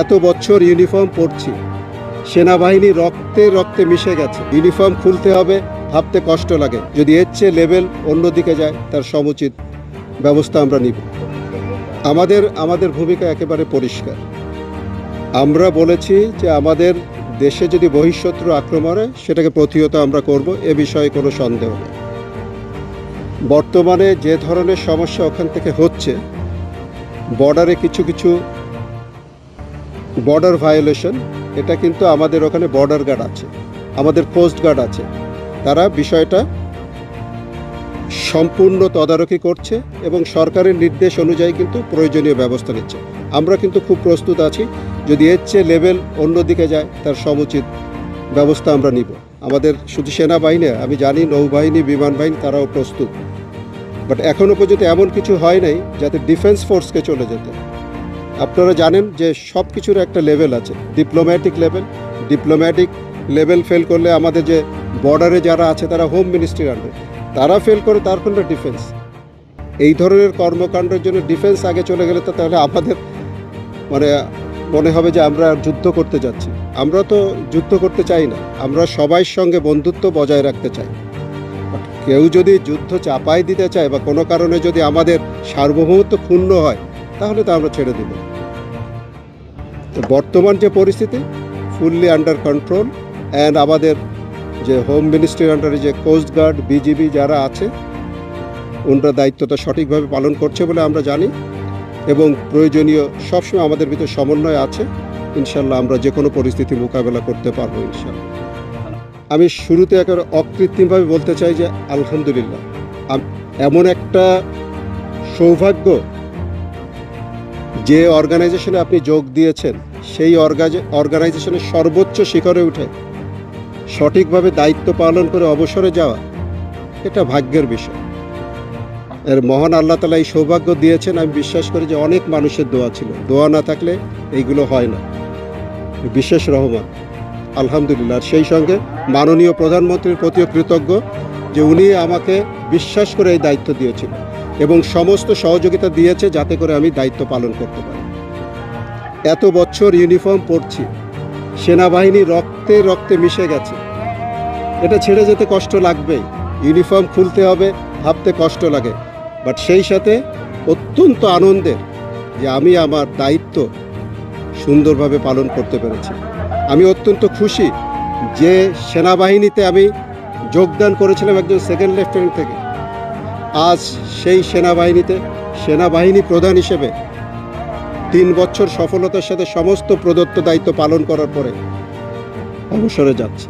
এত বছর ইউনিফর্ম পরছি, সেনাবাহিনী রক্তে রক্তে মিশে গেছে। ইউনিফর্ম খুলতে হবে, ভাবতে কষ্ট লাগে। যদি এর চেয়ে লেভেল অন্যদিকে যায়, তার সমুচিত ব্যবস্থা আমরা নিব। আমাদের ভূমিকা একেবারে পরিষ্কার। আমরা বলেছি যে আমাদের দেশে যদি বহিঃশত্রু আক্রমণ হয়, সেটাকে প্রতিহত আমরা করব, এ বিষয়ে কোনো সন্দেহ নেই। বর্তমানে যে ধরনের সমস্যা ওখান থেকে হচ্ছে, বর্ডারে কিছু কিছু বর্ডার ভায়োলেশন, এটা কিন্তু আমাদের ওখানে বর্ডার গার্ড আছে, আমাদের কোস্ট গার্ড আছে, তারা বিষয়টা সম্পূর্ণ তদারকি করছে এবং সরকারের নির্দেশ অনুযায়ী কিন্তু প্রয়োজনীয় ব্যবস্থা নিচ্ছে। আমরা কিন্তু খুব প্রস্তুত আছি, যদি এর চেয়ে লেভেল অন্যদিকে যায়, তার সমুচিত ব্যবস্থা আমরা নিব। আমাদের শুধু সেনাবাহিনী, আমি জানি নৌবাহিনী, বিমান বাহিনী, তারাও প্রস্তুত। বাট এখনও পর্যন্ত এমন কিছু হয় নাই যাতে ডিফেন্স ফোর্সকে চলে যেতে। আপনারা জানেন যে সব কিছুর একটা লেভেল আছে, ডিপ্লোম্যাটিক লেভেল ফেল করলে আমাদের যে বর্ডারে যারা আছে তারা হোম মিনিস্ট্রির আন্ডারে, তারা ফেল করে, তার কোনো ডিফেন্স। এই ধরনের কর্মকাণ্ডের জন্য ডিফেন্স আগে চলে গেলে তো তাহলে আমাদের মনে হবে যে আমরা যুদ্ধ করতে যাচ্ছি। আমরা তো যুদ্ধ করতে চাই না, আমরা সবার সঙ্গে বন্ধুত্ব বজায় রাখতে চাই। কেউ যদি যুদ্ধ চাপাই দিতে চায় বা কোনো কারণে যদি আমাদের সার্বভৌমত্ব ক্ষুণ্ণ হয়, তাহলে তো আমরা ছেড়ে দেব। তো বর্তমান যে পরিস্থিতি, ফুললি আন্ডার কন্ট্রোল। অ্যান্ড আমাদের যে হোম মিনিস্ট্রির আন্ডারে যে কোস্ট গার্ড, বিজিবি যারা আছে, ওনারা দায়িত্বটা সঠিকভাবে পালন করছে বলে আমরা জানি। এবং প্রয়োজনীয় সবসময় আমাদের ভিতরে সমন্বয় আছে। ইনশাল্লাহ আমরা যে কোনো পরিস্থিতি মোকাবেলা করতে পারবো ইনশাল্লাহ। আমি শুরুতে একেবারে অকৃত্রিমভাবে বলতে চাই যে আলহামদুলিল্লাহ, এমন একটা সৌভাগ্য যে অর্গানাইজেশনে আপনি যোগ দিয়েছেন, সেই অর্গানাইজেশনের সর্বোচ্চ শিখরে উঠে সঠিকভাবে দায়িত্ব পালন করে অবসরে যাওয়া, এটা ভাগ্যের বিষয়। এর মহান আল্লাহ তাআলা এই সৌভাগ্য দিয়েছেন। আমি বিশ্বাস করি যে অনেক মানুষের দোয়া ছিল, দোয়া না থাকলে এইগুলো হয় না। বিশেষ রহমত, আলহামদুলিল্লাহ। সেই সঙ্গে মাননীয় প্রধানমন্ত্রীর প্রতিও কৃতজ্ঞ যে উনি আমাকে বিশ্বাস করে এই দায়িত্ব দিয়েছিল এবং সমস্ত সহযোগিতা দিয়েছে যাতে করে আমি দায়িত্ব পালন করতে পারি। এত বছর ইউনিফর্ম পরছি, সেনাবাহিনী রক্তে রক্তে মিশে গেছে, এটা ছেড়ে যেতে কষ্ট লাগবেই। ইউনিফর্ম খুলতে হবে, ভাবতে কষ্ট লাগে। বাট সেই সাথে অত্যন্ত আনন্দের যে আমি আমার দায়িত্ব সুন্দরভাবে পালন করতে পেরেছি। আমি অত্যন্ত খুশি যে সেনাবাহিনীতে আমি যোগদান করেছিলাম একজন সেকেন্ড লেফটেন্যান্ট থেকে, আজ সেই সেনাবাহিনী প্রধান হিসেবে 3 বছর সফলতার সাথে সমস্ত প্রদত্ত দায়িত্ব পালন করার পরে অবসরে যাচ্ছি।